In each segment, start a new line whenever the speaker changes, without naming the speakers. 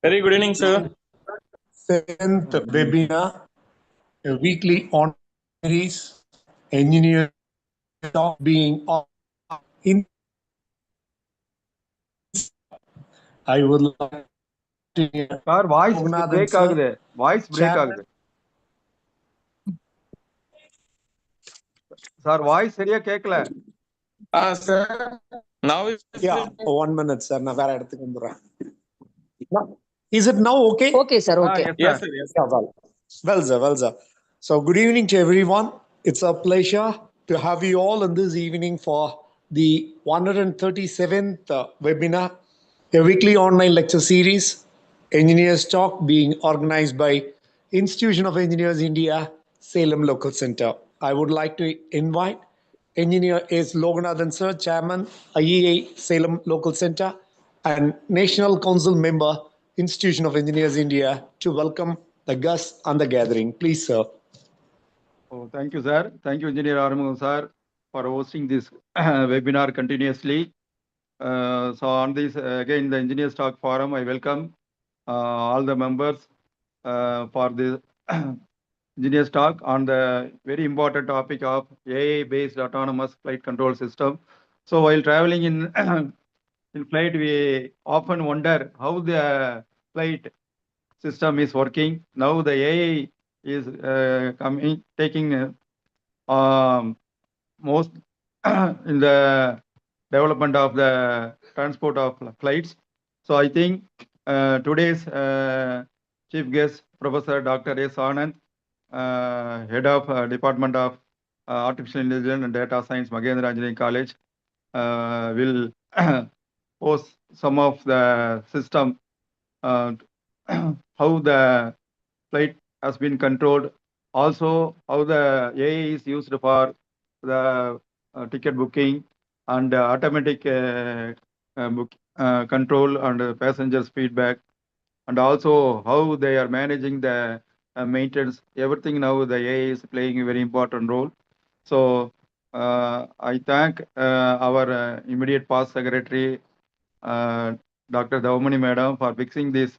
Very good evening, sir.
Seventh webinar, a weekly on series, engineer talk being in. I would like to
Sir, voice
Loganathan
break
sir,
ಆಗಿದೆ voice break
Chairman.
ಆಗಿದೆ sir voice ಸರಿಯಾಗಿ ಕೇಳல
Sir. Now is
Yeah, 1 minute, sir. நான் வேற இடத்துக்கு வந்துடுறேன். Is it now okay?
Okay, sir. Okay.
yes, sir. Yes, sir.
Yeah, well, sir. So, good evening to everyone. It's a pleasure to have you all in this evening for the 137th webinar, a weekly online lecture series, Engineers Talk, being organized by Institution of Engineers India, Salem Local Center. I would like to invite Engineer S. Loganathan Sir, Chairman, IEI Salem Local Center, and National Council Member, Institution of Engineers India, to welcome the guests on the gathering. Please, sir.
Oh, thank you, sir. Thank you, Engineer Armugam, sir, for hosting this webinar continuously. So on this, again, the Engineers Talk Forum, I welcome all the members for this Engineers Talk on the very important topic of AI-based autonomous flight control system. So while traveling in flight, we often wonder how the flight system is working. Now the AI is taking most in the development of the transport of flights. So I think today's chief guest, Professor Dr. S. Anand, Head of Department of Artificial Intelligence and Data Science, Magendra Engineering College, will post some of the system, how the flight has been controlled, also how the AI is used for the ticket booking and automatic control and passengers feedback, and also how they are managing the maintenance. Everything now the AI is playing a very important role. So I thank our immediate past secretary, Dr. Davamani Madam, for fixing this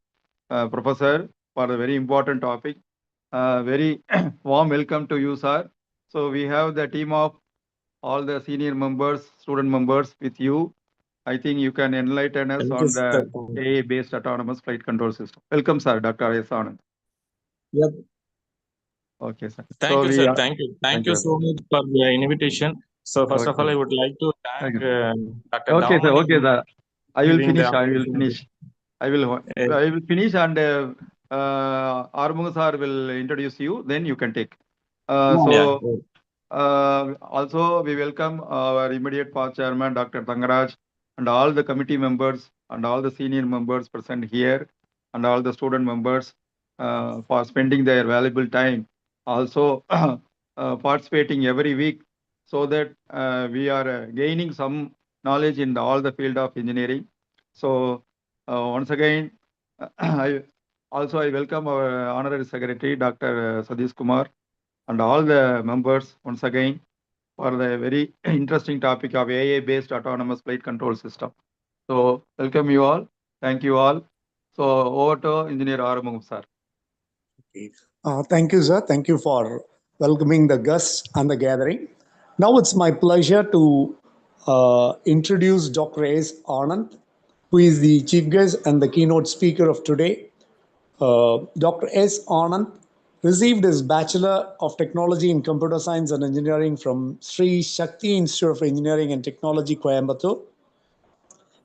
professor for a very important topic. Very warm welcome to you, sir. So we have the team of all the senior members, student members with you. I think you can enlighten us
Thank
on
you,
the
sir.
AI-based autonomous flight control system. Welcome, sir, Dr. S. Anand.
Yep.
Okay, sir.
Thank
So
you,
we
sir.
are-
Thank you.
Thank
Thank you
you.
so much for the invitation. So first of
Okay.
all, I would like to thank
Okay.
Dr.
Okay, sir.
Davamani
Okay, sir. I will
giving the
finish. I will
opportunity.
finish. I will finish, and Armugam sir will introduce you. Then you can take. So also we welcome our immediate past chairman, Dr. Tangaraj, and all the committee members and all the senior members present here, and all the student members for spending their valuable time. Also participating every week, so that we are gaining some knowledge in all the field of engineering. So once again, I welcome our honorary secretary, Dr. Sadish Kumar, and all the members once again for the very interesting topic of AI-based autonomous flight control system. So welcome you all. Thank you all. So over to Engineer Arumugam, sir.
Thank you, sir. Thank you for welcoming the guests and the gathering. Now it's my pleasure to introduce Dr. S. Anand, who is the chief guest and the keynote speaker of today. Dr. S. Anand received his Bachelor of Technology in Computer Science and Engineering from Sri Shakti Institute of Engineering and Technology, Coimbatore.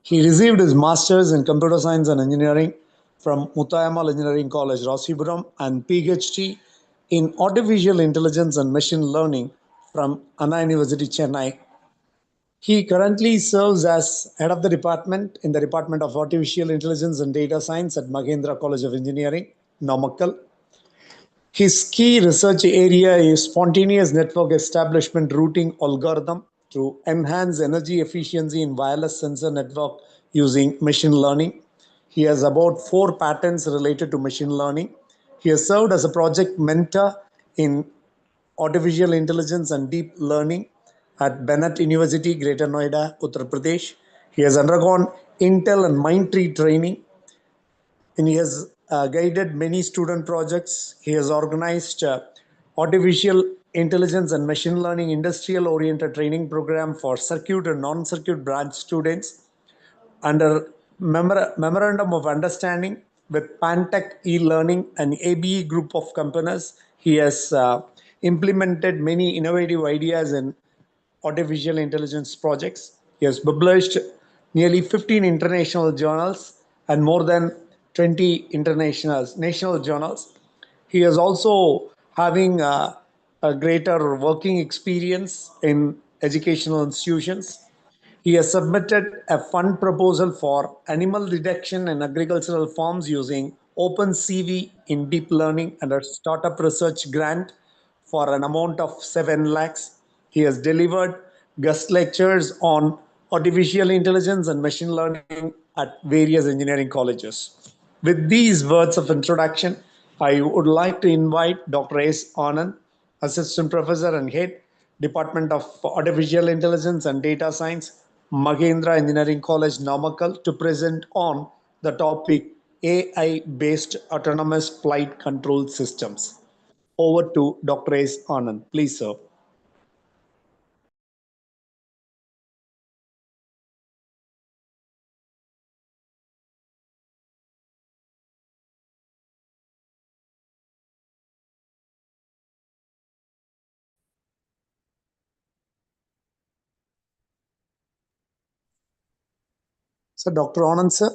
He received his Master's in Computer Science and Engineering from Muthayamal Engineering College, Rasipuram, and PhD in Artificial Intelligence and Machine Learning from Anna University, Chennai. He currently serves as head of the department in the Department of Artificial Intelligence and Data Science at Magendra College of Engineering, Namakkal. His key research area is spontaneous network establishment routing algorithm to enhance energy efficiency in wireless sensor network using machine learning. He has about 4 patents related to machine learning. He has served as a project mentor in artificial intelligence and deep learning at Bennett University, Greater Noida, Uttar Pradesh. He has undergone Intel and Mindtree training. and he has guided many student projects. He has organized artificial intelligence and machine learning industrial oriented training program for circuit and non-circuit branch students under memorandum of understanding with Pantech e-learning and ABE group of companies. He has implemented many innovative ideas in artificial intelligence projects. He has published nearly 15 international journals and more than 20 international national journals. He is also having a greater working experience in educational institutions. He has submitted a fund proposal for animal detection in agricultural farms using OpenCV in deep learning and a startup research grant for an amount of 7 lakhs. He has delivered guest lectures on artificial intelligence and machine learning at various engineering colleges. With these words of introduction, I would like to invite Dr. S. Anand, Assistant Professor and Head, Department of Artificial Intelligence and Data Science, Mahendra Engineering College, Namakkal, to present on the topic AI-based autonomous flight control systems. Over to Dr. S. Anand. Please, sir. So, Dr. Anand, sir.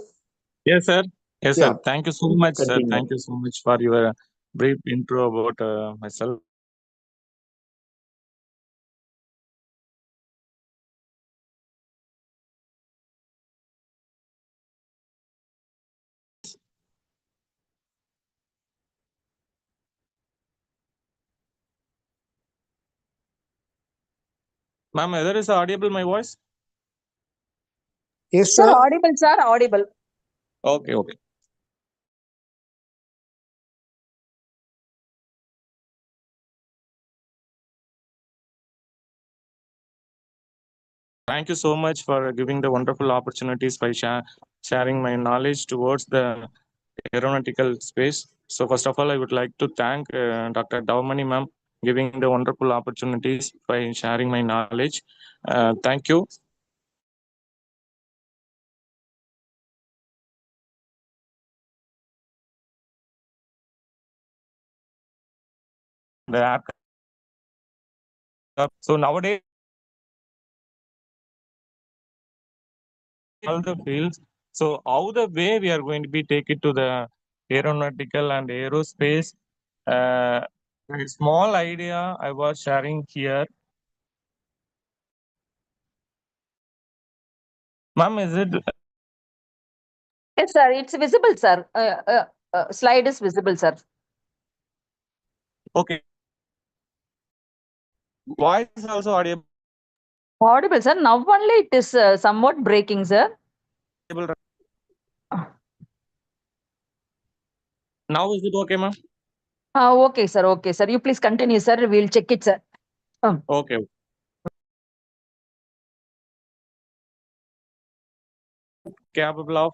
Yes, sir. Yes,
Yeah.
sir. Thank you so much, sir.
Continue.
Thank you so much for your brief intro about myself. Ma'am, whether is audible my voice?
Yes,
Sir,
sir.
audible, sir, audible.
Okay, okay. Thank you so much for giving the wonderful opportunities by sharing my knowledge towards the aeronautical space. So first of all, I would like to thank Dr. Davmani ma'am giving the wonderful opportunities by sharing my knowledge. Thank you. The app. So nowadays, all the fields. So how the way we are going to be take it to the aeronautical and aerospace. A small idea I was sharing here. Ma'am, is it
Yes, sir, it's visible, sir. Slide is visible, sir.
okay? Voice is also audible.
Audible, sir. Now only it is somewhat breaking, sir.
Now is it okay, ma'am?
Okay, sir. Okay, sir. You please continue, sir. We'll check it, sir.
Okay. Capable of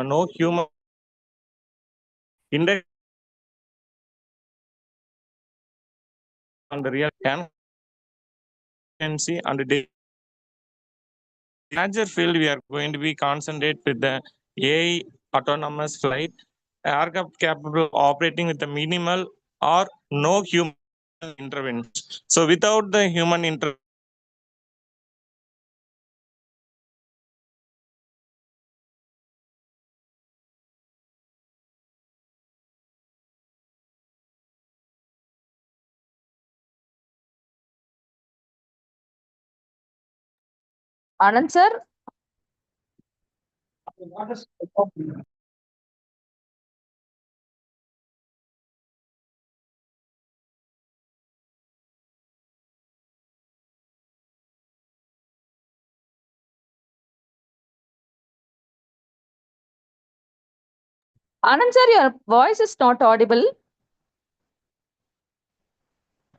no human index on the real can see and the larger field we are going to be concentrate with the AI autonomous flight aircraft capable of operating with the minimal or no human intervention. So without the human intervention,
Anand, sir. Anand, sir, your voice is not audible.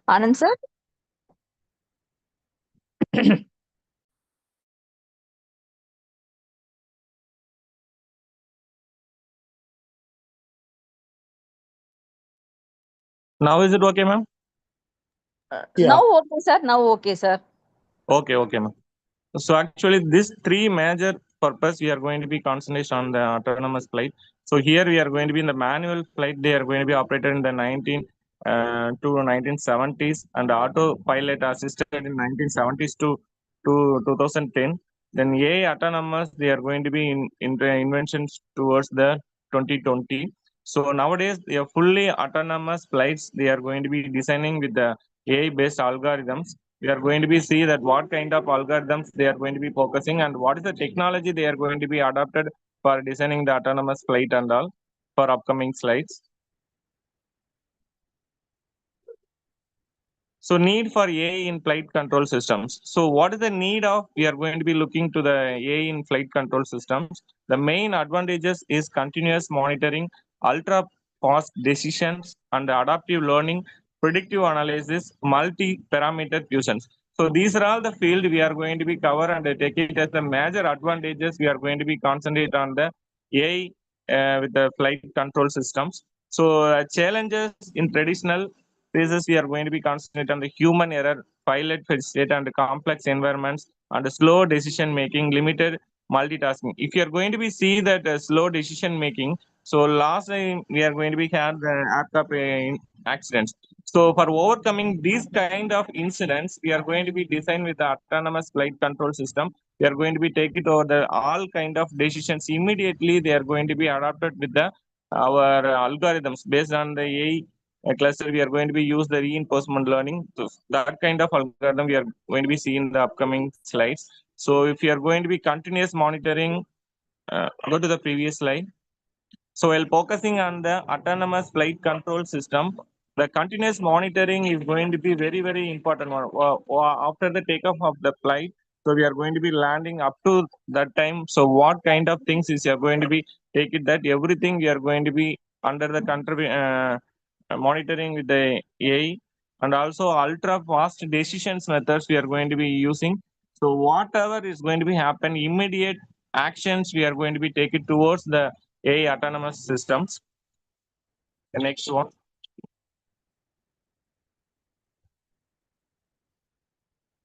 Anand, sir.
Now is it okay, ma'am?
Yeah.
Now okay, sir. Now okay, sir.
Okay, ma'am. So actually, this three major purpose we are going to be concentrated on the autonomous flight. So here we are going to be in the manual flight. They are going to be operated in the 1970s, and autopilot assisted in 1970s to 2010. Then AI autonomous, they are going to be in the inventions towards the 2020. So nowadays, they are fully autonomous flights. They are going to be designing with the AI based algorithms. We are going to be see that what kind of algorithms they are going to be focusing and what is the technology they are going to be adopted for designing the autonomous flight and all for upcoming slides. So need for AI in flight control systems. So what is the need of, we are going to be looking to the AI in flight control systems. The main advantages is continuous monitoring, ultra fast decisions and adaptive learning, predictive analysis, multi-parameter fusions. So these are all the field we are going to be cover and take it as the major advantages. We are going to be concentrate on the AI with the flight control systems. So challenges in traditional phases, we are going to be concentrate on the human error, pilot state and complex environments, and slow decision making, limited multitasking. If you are going to be see that slow decision making, so last time we are going to be had the aircraft accidents. So for overcoming these kind of incidents, we are going to be designed with the autonomous flight control system. We are going to be take it over the all kind of decisions immediately. They are going to be adapted with the our algorithms based on the AI cluster. We are going to be use the reinforcement learning. So that kind of algorithm we are going to be seeing in the upcoming slides. So if you are going to be continuous monitoring, go to the previous slide. So while focusing on the autonomous flight control system, the continuous monitoring is going to be very, very important one. After the takeoff of the flight, so we are going to be landing up to that time. So what kind of things is you are going to be take it that everything we are going to be under the monitoring with the AI, and also ultra fast decisions methods we are going to be using. So whatever is going to be happen, immediate actions we are going to be take it towards the AI autonomous systems. The next one.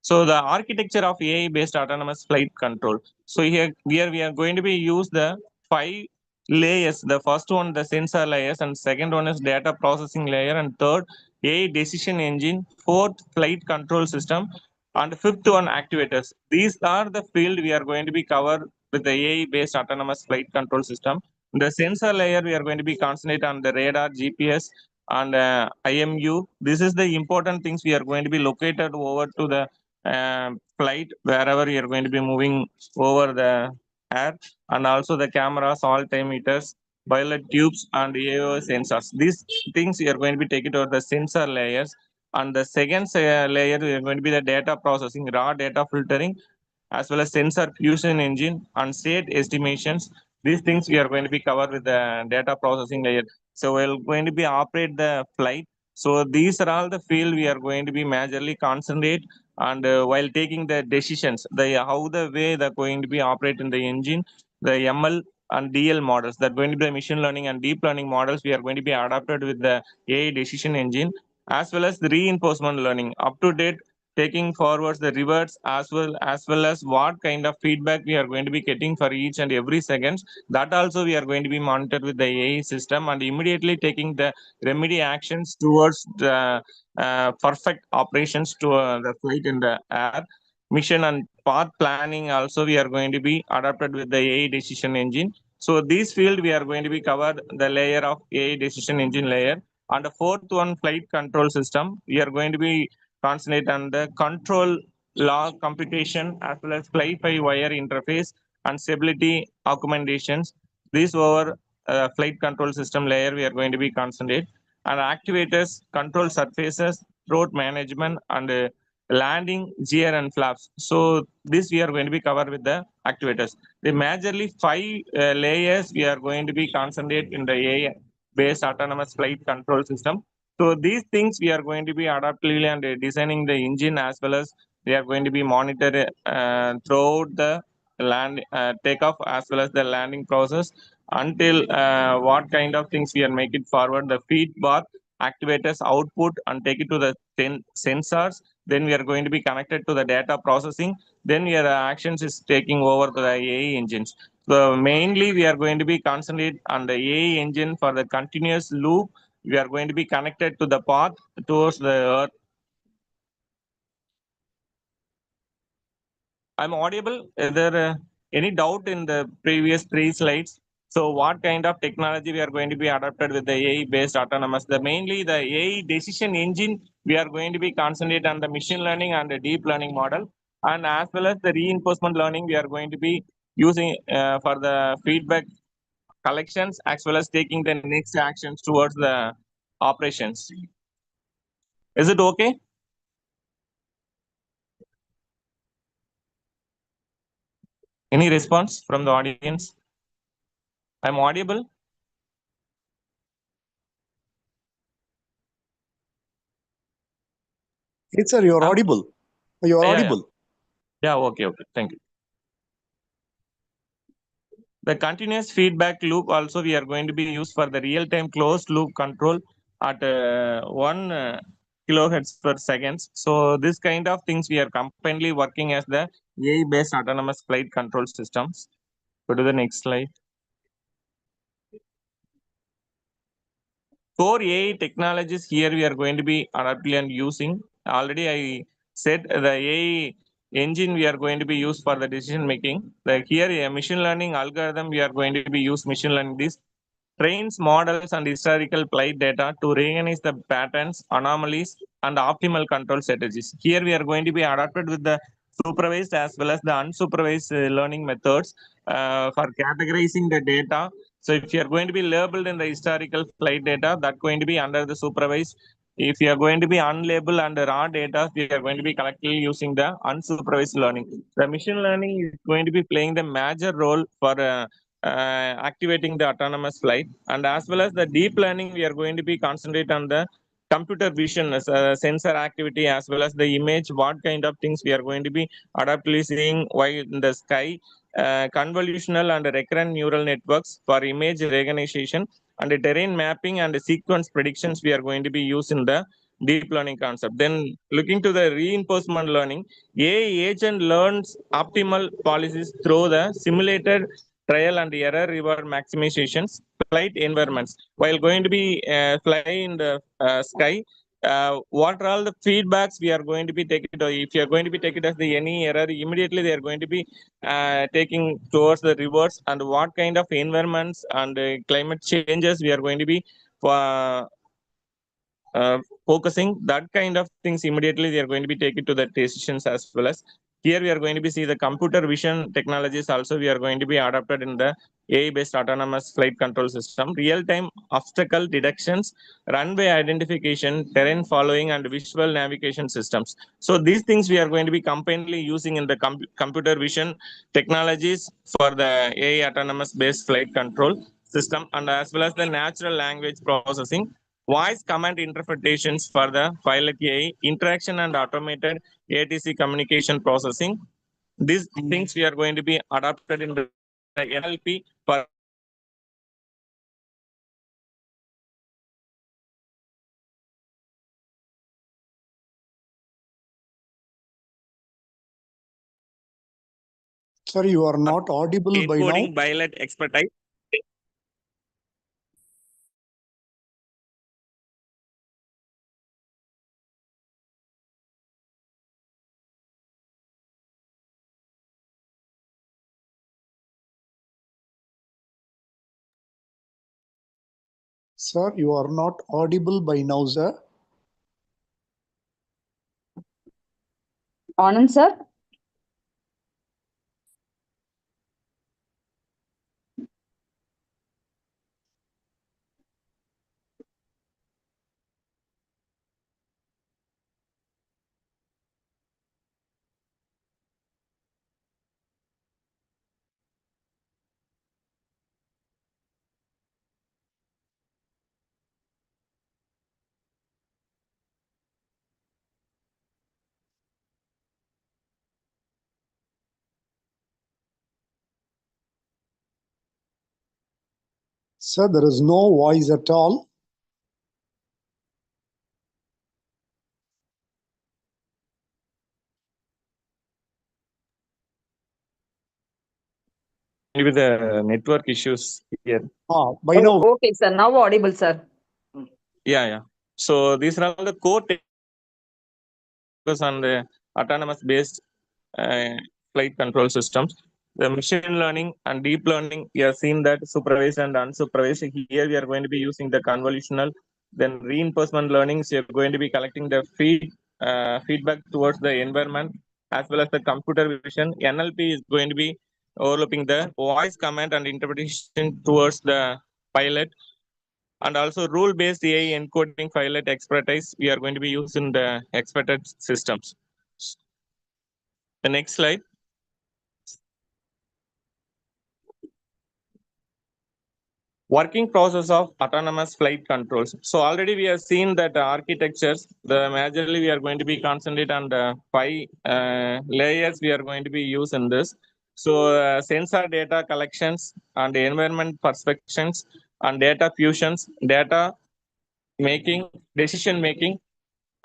So the architecture of AI-based autonomous flight control. So here we are going to be use the 5 layers. The first one, the sensor layers, and second one is data processing layer, and third, AI decision engine, fourth, flight control system, and fifth one, actuators. These are the field we are going to be covered with the AI-based autonomous flight control system. The sensor layer, we are going to be concentrate on the radar, GPS, and IMU. This is the important things we are going to be located over to the flight wherever you're going to be moving over the air, and also the cameras, altimeters, violet tubes, and AO sensors. These things you are going to be taken over the sensor layers. And the second layer is going to be the data processing, raw data filtering, as well as sensor fusion engine and state estimations. These things we are going to be covered with the data processing layer. So we're going to be operate the flight. So these are all the field we are going to be majorly concentrate, and while taking the decisions, the how the way they're going to be operate in the engine, the ML and DL models that going to be the machine learning and deep learning models we are going to be adapted with the AI decision engine, as well as the reinforcement learning up to date, taking forwards the rewards, as well as what kind of feedback we are going to be getting for each and every seconds. That also we are going to be monitored with the AI system, and immediately taking the remedy actions towards the perfect operations to the flight in the air. Mission and path planning also we are going to be adapted with the AI decision engine. So this field we are going to be covered the layer of AI decision engine layer. And the fourth one, flight control system, we are going to be concentrate on the control law computation, as well as fly-by-wire interface and stability augmentations. This over flight control system layer we are going to be concentrate. And activators, control surfaces, throat management, and landing gear and flaps. So this we are going to be covered with the activators. The majorly 5 layers we are going to be concentrate in the AI based autonomous flight control system. So these things we are going to be adaptively and designing the engine, as well as we are going to be monitored throughout the land takeoff as well as the landing process, until what kind of things we are making forward the feedback actuators output and take it to the sensors. Then we are going to be connected to the data processing. Then your actions is taking over to the AI engines. So mainly we are going to be concentrate on the AI engine for the continuous loop. We are going to be connected to the path towards the earth. I'm audible. Is there any doubt in the previous 3 slides? So what kind of technology we are going to be adapted with the AI based autonomous? The mainly the AI decision engine, we are going to be concentrate on the machine learning and the deep learning model. And as well as the reinforcement learning, we are going to be using for the feedback collections as well as taking the next actions towards the operations. Is it okay? Any response from the audience? I'm audible.
Yes, sir, you're audible. You're
Yeah,
audible.
Yeah, okay, thank you. The continuous feedback loop also we are going to be used for the real-time closed loop control at 1 kilohertz per seconds. So this kind of things we are completely working as the AI-based autonomous flight control systems. Go to the next slide. Core AI technologies here we are going to be adapting and using. Already I said the AI engine we are going to be used for the decision making. Like here a machine learning algorithm we are going to be use machine learning. This trains models and historical flight data to recognize the patterns, anomalies, and optimal control strategies. Here we are going to be adapted with the supervised as well as the unsupervised learning methods for categorizing the data. So if you are going to be labeled in the historical flight data, that's going to be under the supervised. If you are going to be unlabeled and raw data, we are going to be collectively using the unsupervised learning. The machine learning is going to be playing the major role for activating the autonomous flight, and as well as the deep learning we are going to be concentrate on the computer vision as sensor activity as well as the image, what kind of things we are going to be adaptively seeing while in the sky, convolutional and recurrent neural networks for image recognition and terrain mapping and sequence predictions we are going to be used in the deep learning concept. Then looking to the reinforcement learning, AI agent learns optimal policies through the simulated trial and error reward maximizations flight environments. While going to be fly in the sky, what are all the feedbacks we are going to be taking? If you are going to be taking as the any error, immediately they are going to be taking towards the reverse, and what kind of environments and climate changes we are going to be focusing, that kind of things immediately they are going to be taken to the decisions. As well as here we are going to be see the computer vision technologies also we are going to be adapted in the AI based autonomous flight control system, real time obstacle detections, runway identification, terrain following, and visual navigation systems. So these things we are going to be completely using in the computer vision technologies for the AI autonomous based flight control system, and as well as the natural language processing, voice command interpretations for the pilot AI, interaction and automated ATC communication processing. These things we are going to be adapted in the NLP for
Sir, you are not audible by now.
encoding pilot expertise.
Sir, you are not audible by now, sir.
Anand sir?
Sir, there is no voice at all.
maybe the network issues here.
By now,
Okay, sir. Now audible, sir.
Yeah. So these are all the core focus on the autonomous based flight control systems. The machine learning and deep learning, we have seen that supervised and unsupervised. Here we are going to be using the convolutional. Then reinforcement learnings, you're going to be collecting the feedback towards the environment as well as the computer vision. NLP is going to be overlapping the voice command and interpretation towards the pilot. And also rule-based AI encoding pilot expertise, we are going to be using the expected systems. The next slide. Working process of autonomous flight controls. So already we have seen that the architectures, the majorly we are going to be concentrate on the 5 layers we are going to be using this. So sensor data collections and environment perspectives and data fusions, data making, decision making,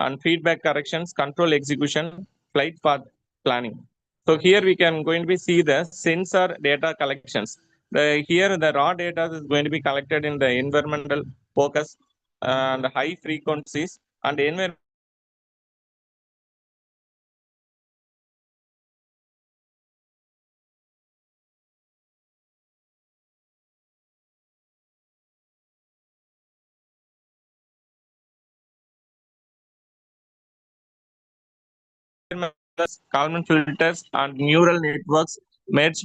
and feedback corrections, control execution, flight path planning. So here we can going to be see the sensor data collections. Here the raw data is going to be collected in the environmental focus and high frequencies and environmental Kalman filters and neural networks merge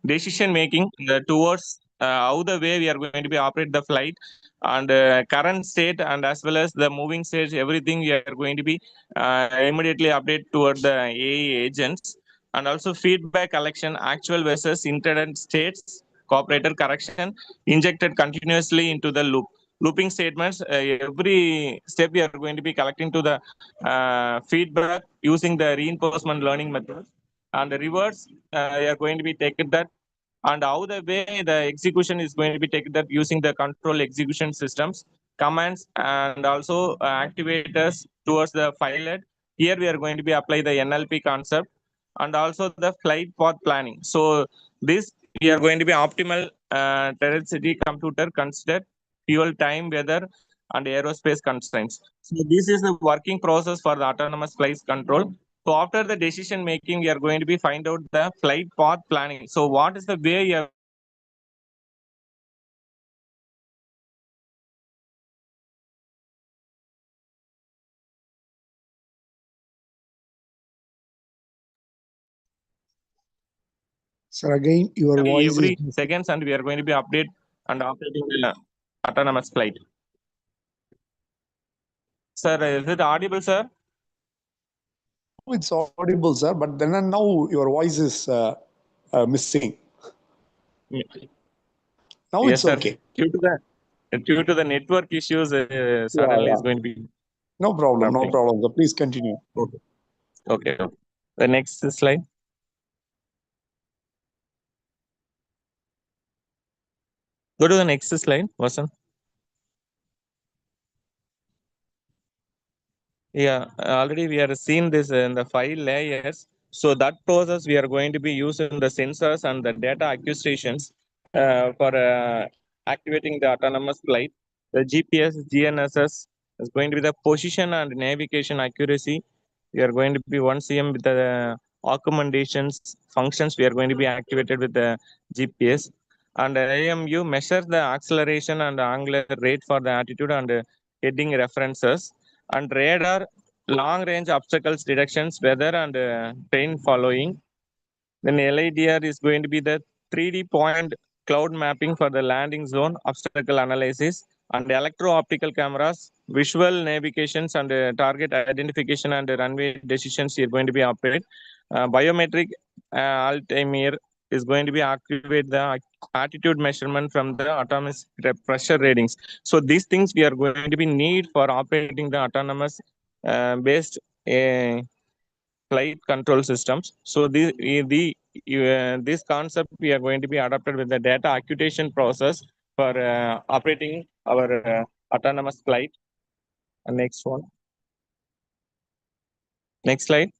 decision making towards how the way we are going to be operate the flight and current state and as well as the moving stage, everything we are going to be immediately update toward the AI agents. And also feedback collection, actual versus intended states, cooperator correction, injected continuously into the loop. Looping statements, every step we are going to be collecting to the feedback using the reinforcement learning method. And the reverse, we are going to be taken that and how the way the execution is going to be taken that using the control execution systems, commands, and also activators towards the filet. Here we are going to be apply the NLP concept and also the flight path planning. So this we are going to be optimal terrestrial computer consider fuel time, weather, and aerospace constraints. So this is the working process for the autonomous flight control. So after the decision making, we are going to be find out the flight path planning. So what is the way you are
sir, again, your voice
every
is.
seconds and we are going to be update and operating the autonomous flight. Sir, is it audible, sir?
It's audible, sir, but then and now your voice is missing. Now
Yes,
it's
sir.
okay.
Due to the network issues, suddenly
Yeah.
it's going to be
No problem, no
dropping.
problem. So please continue.
Okay. The next slide. Go to the next slide, Vasan. Yeah, already we are seeing this in the 5 layers. So that process we are going to be using the sensors and the data acquisitions for activating the autonomous flight. The GPS, GNSS is going to be the position and navigation accuracy. We are going to be 1 cm with the accommodations functions. We are going to be activated with the GPS. And AMU measures the acceleration and angular rate for the altitude and heading references. And radar long range obstacles detections, weather and train following. Then LIDR is going to be the 3D point cloud mapping for the landing zone obstacle analysis and electro-optical cameras, visual navigations and target identification and runway decisions are going to be operated. Biometric altimeter is going to be activate the attitude measurement from the autonomous pressure readings. So these things we are going to be need for operating the autonomous based flight control systems. So the this concept we are going to be adopted with the data acquisition process for operating our autonomous flight. Next one. Next slide.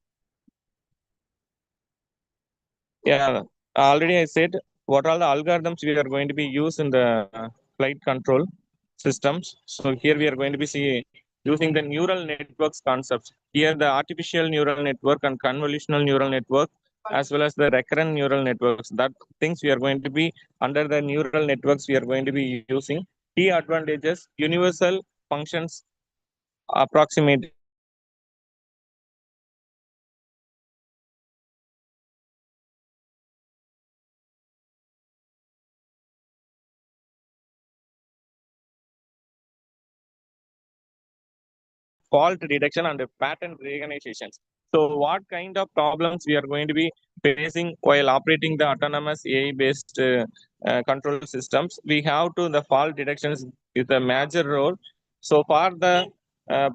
Yeah, already I said what are the algorithms we are going to be used in the flight control systems. So here we are going to be using the neural networks concepts. Here the artificial neural network and convolutional neural network, as well as the recurrent neural networks. That things we are going to be under the neural networks we are going to be using. Key advantages: universal functions approximate fault detection and pattern recognitions. So what kind of problems we are going to be facing while operating the autonomous AI-based control systems? We have to the fault detection is a major role. So for the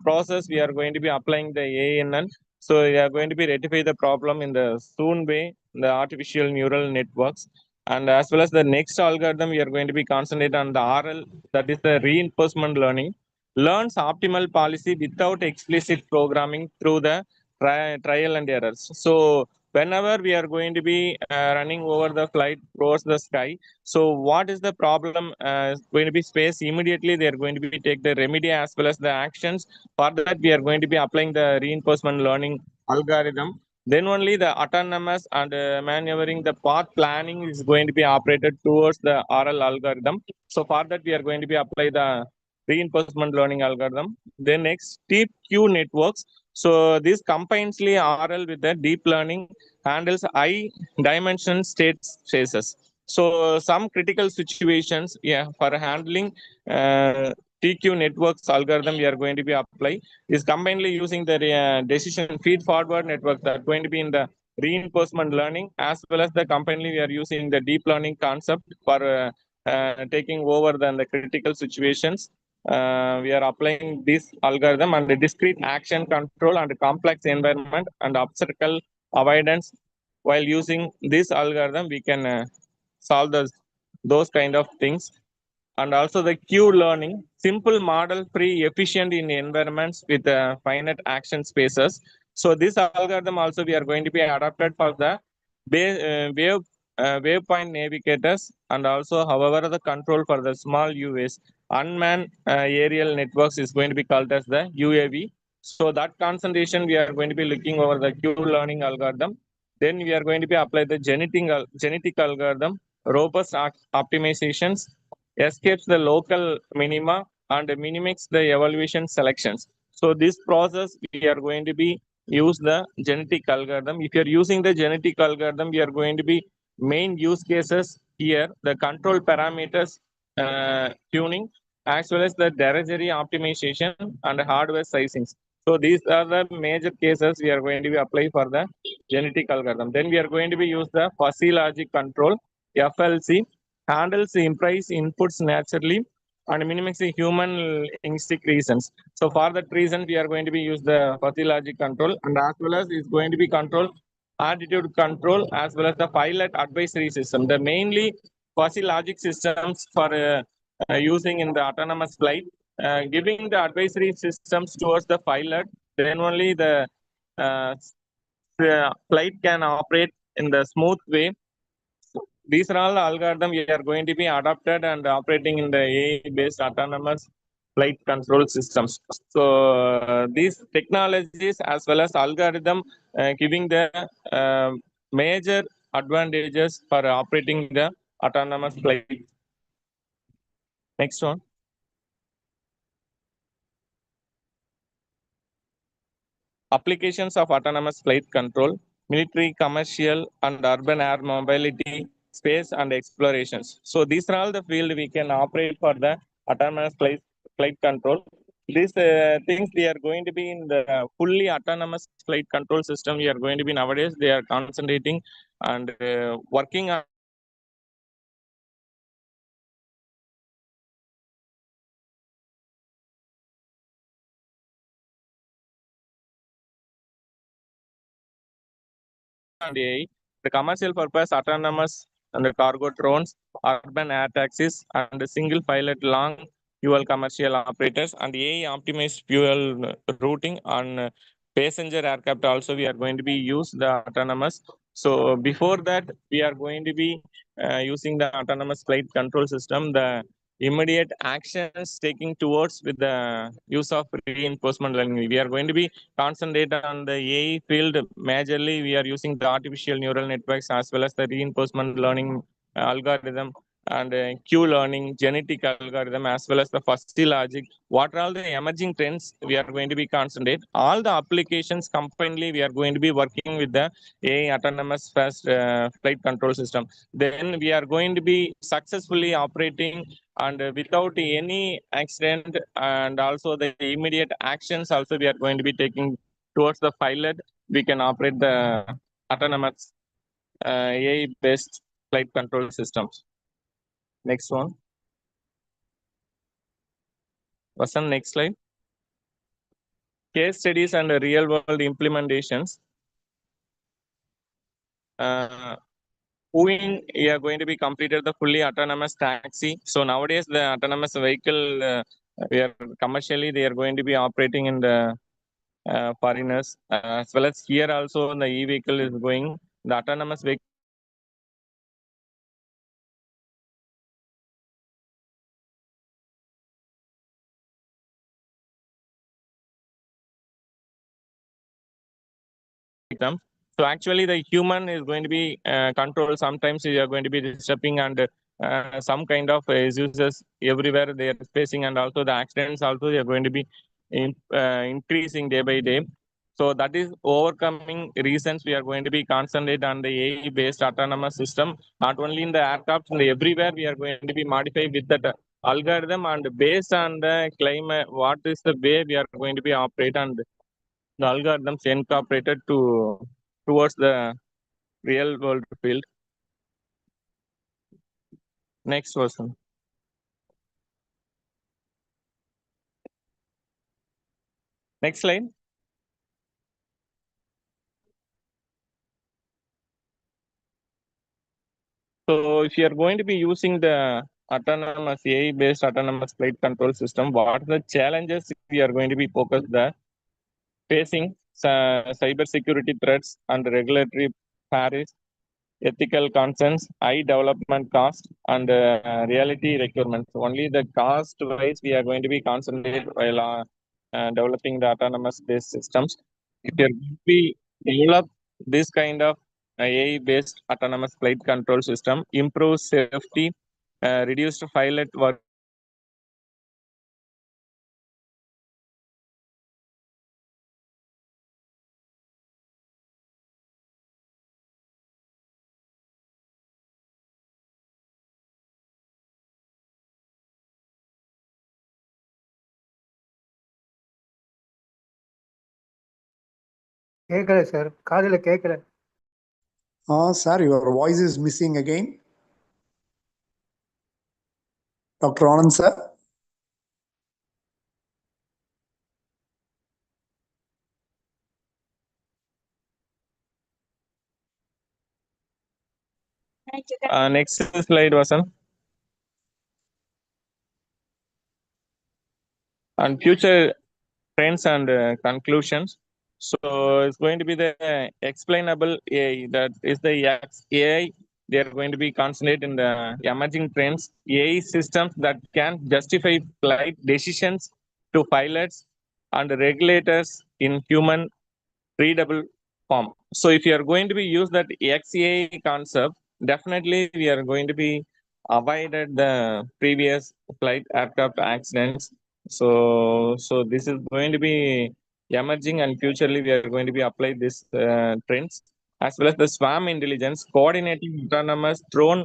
process, we are going to be applying the ANN. So we are going to be rectify the problem in the soon way, the artificial neural networks. And as well as the next algorithm, we are going to be concentrate on the RL, that is the reinforcement learning, learns optimal policy without explicit programming through the trial and errors. So whenever we are going to be running over the flight towards the sky, so what is the problem going to be faced? Immediately they are going to be take the remedy as well as the actions. For that we are going to be applying the reinforcement learning algorithm. Then only the autonomous and maneuvering the path planning is going to be operated towards the RL algorithm. So for that we are going to be apply the reinforcement learning algorithm. Then next, deep Q networks. So this combines RL with the deep learning, handles high dimension state spaces. So some critical situations, yeah, for handling TQ networks algorithm we are going to be apply is combinedly using the decision feed forward network that are going to be in the reinforcement learning, as well as the combinedly we are using the deep learning concept for taking over the critical situations. We are applying this algorithm and the discrete action control and complex environment and obstacle avoidance. While using this algorithm, we can solve those kind of things. And also the Q learning, simple model free, efficient in environments with finite action spaces. So this algorithm also we are going to be adapted for the waypoint navigators, and also however the control for the small UAs. Unmanned aerial networks is going to be called as the UAV. So that concentration we are going to be looking over the Q learning algorithm. Then we are going to be apply the genetic algorithm, robust optimizations, escapes the local minima and mimics the evaluation selections. So this process we are going to be use the genetic algorithm. If you are using the genetic algorithm, we are going to be main use cases here, the control parameters tuning, as well as the directory optimization and hardware sizings. So these are the major cases we are going to be apply for the genetic algorithm. Then we are going to be use the fuzzy logic control, FLC, handles imprecise inputs naturally and mimics the human instinct reasons. So for that reason, we are going to be use the fuzzy logic control, and as well as is going to be control attitude control, as well as the pilot advisory system. The mainly fuzzy logic systems for using in the autonomous flight, giving the advisory systems towards the pilot, then only uh, the flight can operate in the smooth way. These are all algorithms we are going to be adopted and operating in the AI-based autonomous flight control systems. So these technologies as well as algorithm giving the major advantages for operating the autonomous flight. Next one. Applications of autonomous flight control, military, commercial, and urban air mobility, space, and explorations. So these are all the field we can operate for the autonomous flight control. These things we are going to be in the fully autonomous flight control system. We are going to be nowadays. They are concentrating and working on AI The commercial purpose autonomous and the cargo drones, urban air taxis, and single pilot long fuel commercial operators, and AI optimized fuel routing on passenger aircraft also we are going to be use the autonomous. So before that we are going to be using the autonomous flight control system. The immediate actions taking towards with the use of reinforcement learning. We are going to be concentrate on the AI field. Majorly, we are using the artificial neural networks as well as the reinforcement learning algorithm and Q learning, genetic algorithm, as well as the fuzzy logic. What are all the emerging trends we are going to be concentrate? All the applications combinedly, we are going to be working with the AI autonomous fast flight control system. Then we are going to be successfully operating and without any accident, and also the immediate actions also we are going to be taking towards the pilot. We can operate the autonomous AI based flight control systems. Next one. Vasan, next slide. Case studies and real world implementations. We are going to be completed the fully autonomous taxi. So nowadays the autonomous vehicle we are commercially they are going to be operating in the foreigners as well as here also the e-vehicle is going. The autonomous vehicle them. So actually the human is going to be controlled. Sometimes you are going to be disturbing and some kind of issues everywhere they are facing, and also the accidents also they are going to be increasing day by day. So that is overcoming reasons we are going to be concentrate on the AI based autonomous system. Not only in the aircraft, in the everywhere we are going to be modified with that algorithm, and based on the climate, what is the way we are going to be operate, and the algorithms incorporated towards the real world field. Next version. Next slide. So if you are going to be using the autonomous AI based autonomous flight control system, what are the challenges we are going to be focused there? Facing cyber security threats and regulatory barriers, ethical concerns, high development cost, and reality requirements. Only the cost wise we are going to be concentrated while developing the autonomous based systems. If we develop this kind of AI based autonomous flight control system, improve safety, reduced pilot work.
கேட்கல sir, காதுல கேட்கல.
Sir, your voice is missing again. Dr. Anand, sir.
Next slide, Vasan. And future trends and conclusions. So it's going to be the explainable AI, that is the AI. They are going to be concentrated in the emerging trends, AI systems that can justify flight decisions to pilots and regulators in human readable form. So if you are going to be use that XAI concept, definitely we are going to be avoided the previous flight aircraft accidents. So this is going to be emerging, and futurely we are going to be apply this trends, as well as the swarm intelligence, coordinating autonomous drone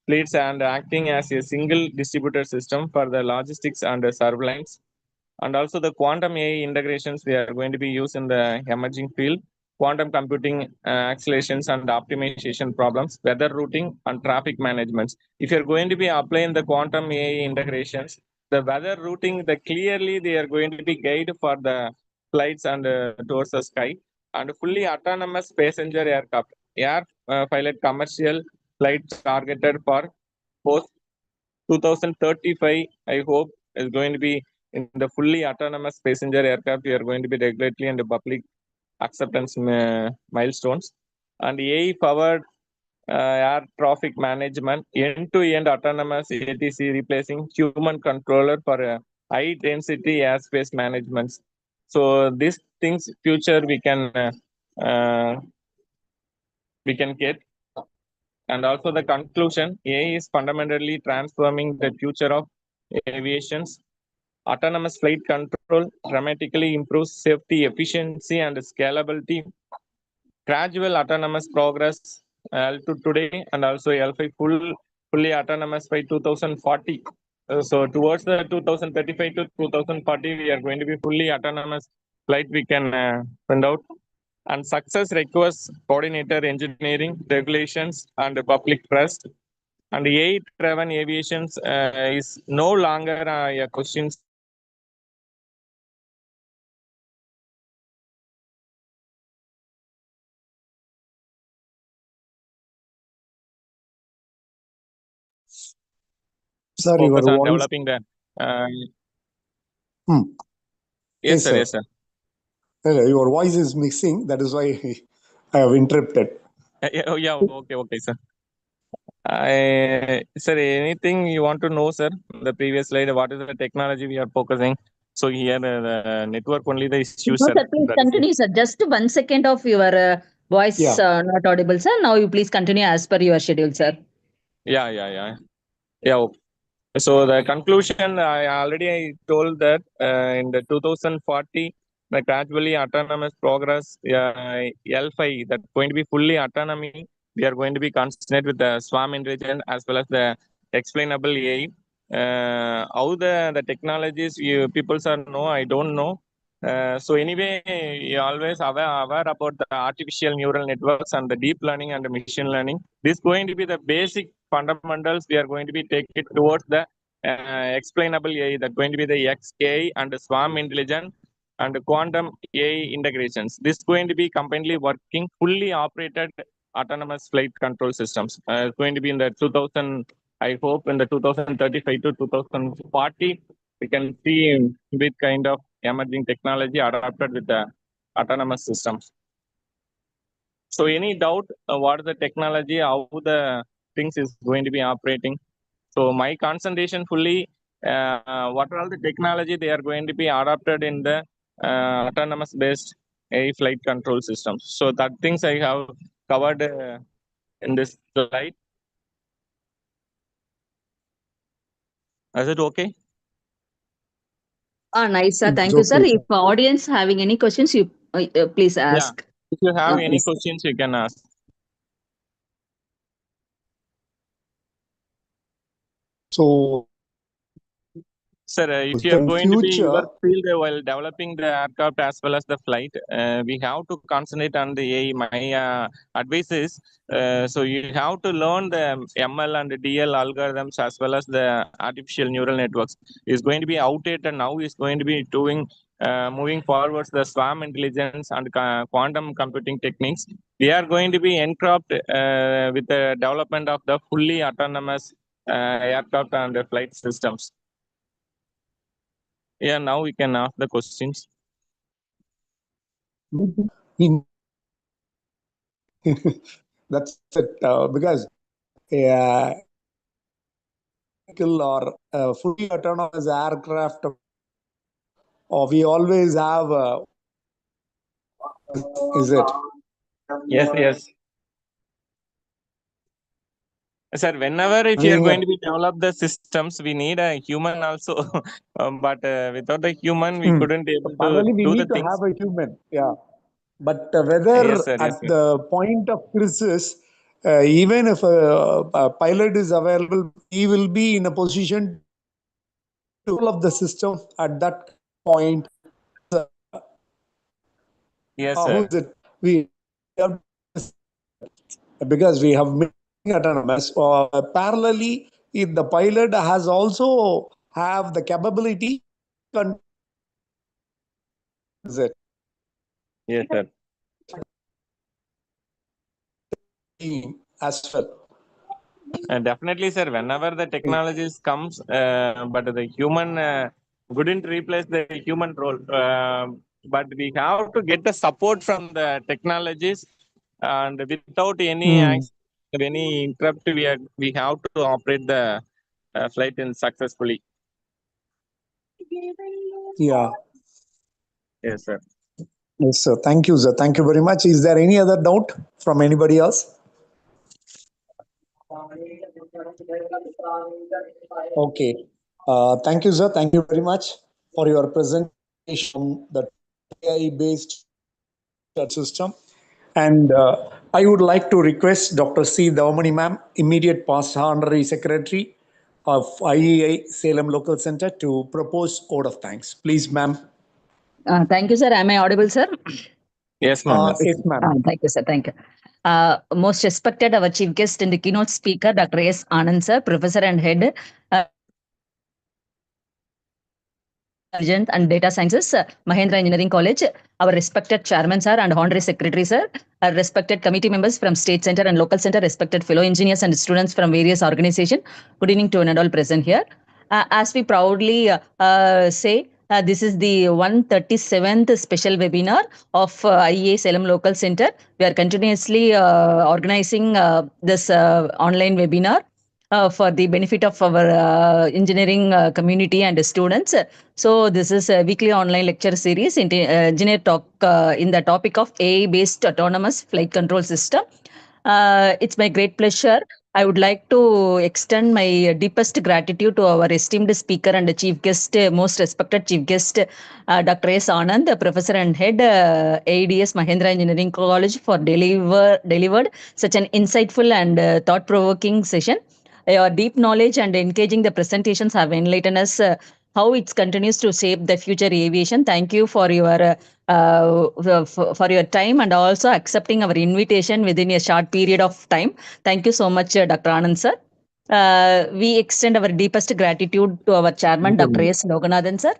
fleets and acting as a single distributed system for the logistics and surveillance. And also the quantum AI integrations we are going to be used in the emerging field, quantum computing accelerations and optimization problems, weather routing and traffic management. If you're going to be applying the quantum AI integrations, the weather routing, the clearly they are going to be guide for the flights and towards the sky, and fully autonomous passenger aircraft. pilot commercial flights targeted for post 2035. I hope is going to be in the fully autonomous passenger aircraft. We are going to be regulatory and public acceptance milestones, and AI powered air traffic management, end-to-end autonomous ATC replacing human controller for high density airspace management. So these things future uh, we can get. And also the conclusion, AI is fundamentally transforming the future of aviation's autonomous flight control, dramatically improves safety, efficiency, and scalability. Gradual autonomous progress L2 today, and also L5 fully autonomous by 2040. So towards the 2035 to 2040, we are going to be fully autonomous flight. We can find out. And success requires coordinated engineering, regulations, and public trust. And AI-driven aviation is no longer a question.
Sir,
Focus
your
on
voice.
developing the.
Hmm.
Yes, sir. Yes, sir.
Your voice is missing. That is why I have interrupted.
Yeah. Okay, sir. Sir, anything you want to know, sir? The previous slide, what is the technology we are focusing? So here, the network only the issue,
No,
sir.
sir, please
That is it.
continue, sir. Just 1 second of your voice
Yeah.
not audible, sir. Now you please continue as per your schedule, sir.
Yeah. Okay. So the conclusion, I already told that in the 2040, the gradually autonomous progress, L5, that's going to be fully autonomy. We are going to be consistent with the swarm intelligence as well as the explainable AI. How the technologies you people are know, I don't know. So anyway, you always aware about the artificial neural networks and the deep learning and the machine learning. This is going to be the basic fundamentals. We are going to be take it towards the explainable AI, that going to be the XAI and the swarm intelligence and the quantum AI integrations. This is going to be completely working fully operated autonomous flight control systems. It's going to be in the 2000. I hope in the 2035 to 2040, we can see with kind of emerging technology adapted with the autonomous systems. So any doubt what is the technology, how the things is going to be operating? So my concentration fully, what are all the technology they are going to be adapted in the autonomous based AI flight control systems. So that things I have covered in this slide. Is it okay?
Nice, sir.
It's
Thank you, sir.
okay.
If audience having any questions, you please
Yeah.
ask.
If you have any
Please.
questions, you can ask.
So,
Sir, if you are
in
going to be your
future,
field while developing the aircraft as well as the flight, we have to concentrate on the AI. My advice is, so you have to learn the ML and DL algorithms as well as the artificial neural networks. Is going to be outdated now. Is going to be doing moving forwards the swarm intelligence and quantum computing techniques. We are going to be entrapped with the development of the fully autonomous aircraft and flight systems. Yeah, now we can ask the questions.
in that's it. Because or fully autonomous aircraft, we always have. Is it?
Yes. Sir, whenever if you are going to be develop the systems, we need a human also. But without a human, we couldn't able to
Parallelly, we
do the
need to
things.
have a human. Yeah. But whether
Yes, sir.
at the point of crisis, even if a pilot is available, he will be in a position to all of the system at that point.
Yes,
Who
sir.
is it? We have, because we have made autonomous. Parallelly, if the pilot has also have the capability, is it?
Yes, sir.
as well.
Definitely, sir. Whenever the technologies comes, but the human couldn't replace the human role. But we have to get the support from the technologies, and without any any interrupt, we have to operate the flight in successfully.
Yeah.
Yes, sir.
Yes, sir. Thank you, sir. Thank you very much. Is there any other doubt from anybody else? Okay. Thank you, sir. Thank you very much for your presentation on the AI-based system. And I would like to request Dr. C. Davamani ma'am, immediate past honorary secretary of IEI Salem Local Center, to propose vote of thanks. Please, ma'am.
Thank you, sir. Am I audible, sir?
Yes, ma'am.
Yes, ma'am.
Thank you, sir. Thank you. Most respected, our chief guest and the keynote speaker, Dr. S. Anand, sir, professor and head, and Data Sciences, Mahendra Engineering College, our respected chairman, sir, and honorary secretary, sir, our respected committee members from state center and local center, respected fellow engineers and students from various organizations. Good evening to one and all present here. As we proudly say, this is the 137th special webinar of IEA Salem Local Center. We are continuously organizing this online webinar for the benefit of our engineering community and students. So this is a weekly online lecture series in engineer talk in the topic of AI-based autonomous flight control system. It's my great pleasure. I would like to extend my deepest gratitude to our esteemed speaker and chief guest, most respected chief guest, Dr. S. Anand, professor and head, AIDS Mahendra Engineering College, for delivered such an insightful and thought-provoking session. Your deep knowledge and engaging the presentations have enlightened us how it continues to shape the future aviation. Thank you for your time and also accepting our invitation within a short period of time. Thank you so much, Dr. Anand, sir. We extend our deepest gratitude to our chairman, Dr. S. Loganathan, sir,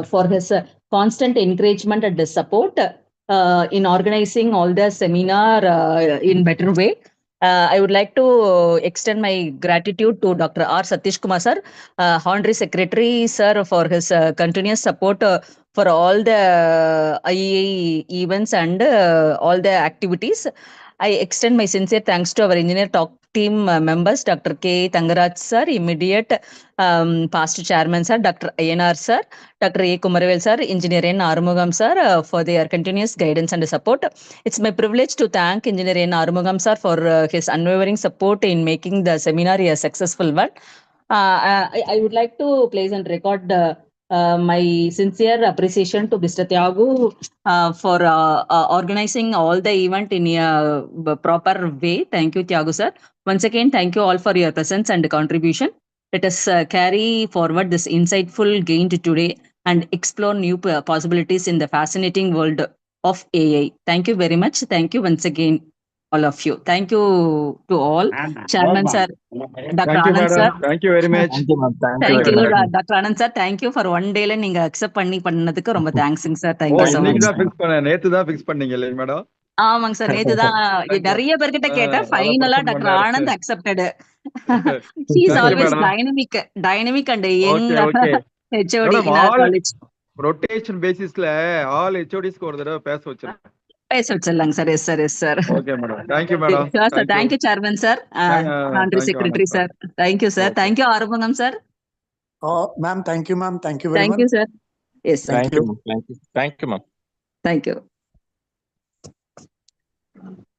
for his constant encouragement and support in organizing all the seminar in better way. I would like to extend my gratitude to Dr. R. Satish Kumar, sir, Honorary Secretary, sir, for his continuous support for all the IEI events and all the activities. I extend my sincere thanks to our engineer talk team members, Dr. K. Tangaraj, sir, immediate past chairman, sir, Dr. ANR, sir, Dr. A. Kumaravel, sir, Engineer N. Arumugam, sir, for their continuous guidance and support. It's my privilege to thank Engineer N. Arumugam, sir, for his unwavering support in making the seminar a successful one. I would like to place and record my sincere appreciation to Mr. Tyagu for organizing all the event in a proper way. Thank you, Tyagu, sir. Once again, thank you all for your presence and contribution. Let us carry forward this insightful gained today and explore new possibilities in the fascinating world of AI. Thank you very much. Thank you once again, all of you. Thank you to all. Chairman, sir, Dr.
Thank you,
Anand, sir.
madam. Thank you very much.
Thank you, ma'am. Thank you
Thank
very
you,
much.
Dr. Anand, sir. Thank you for one day நீங்க accept பண்ணதுக்கு ரொம்ப தேங்க்ஸுங்க sir.
ஓ,
thank you so
இன்னைக்கு
much.
தான் fix பண்ண, நேத்து தான் fix பண்ணீங்க இல்லையா மேடம்?
ஆமாங்க சார், நேத்து தான் நிறைய பேர்கிட்ட கேட்டேன். ஃபைனலா
present
டாக்டர்
பண்ணாரு.
Anand accepted. He is
Thank you,
always
madam.
dynamic and young
Okay.
HOD
Madam,
in our
all
college.
rotation basisல all HODஸ்க்கு ஒரு தடவை பேச வச்சிருக்கேன்.
பேச வச்சிடலாங்க சார். Yes sir, yes sir.
Okay, madam. Thank you, madam.
Sir, thank you chairman sir, honorary
Thank you,
secretary
Anand,
sir. Thank you sir.
Okay.
Thank you Arumugam sir.
Ma'am, thank you, ma'am. Thank you very
thank you
much.
Sir. Yes sir.
Thank you, ma'am. Thank you. Thank you, ma'am.
Thank you.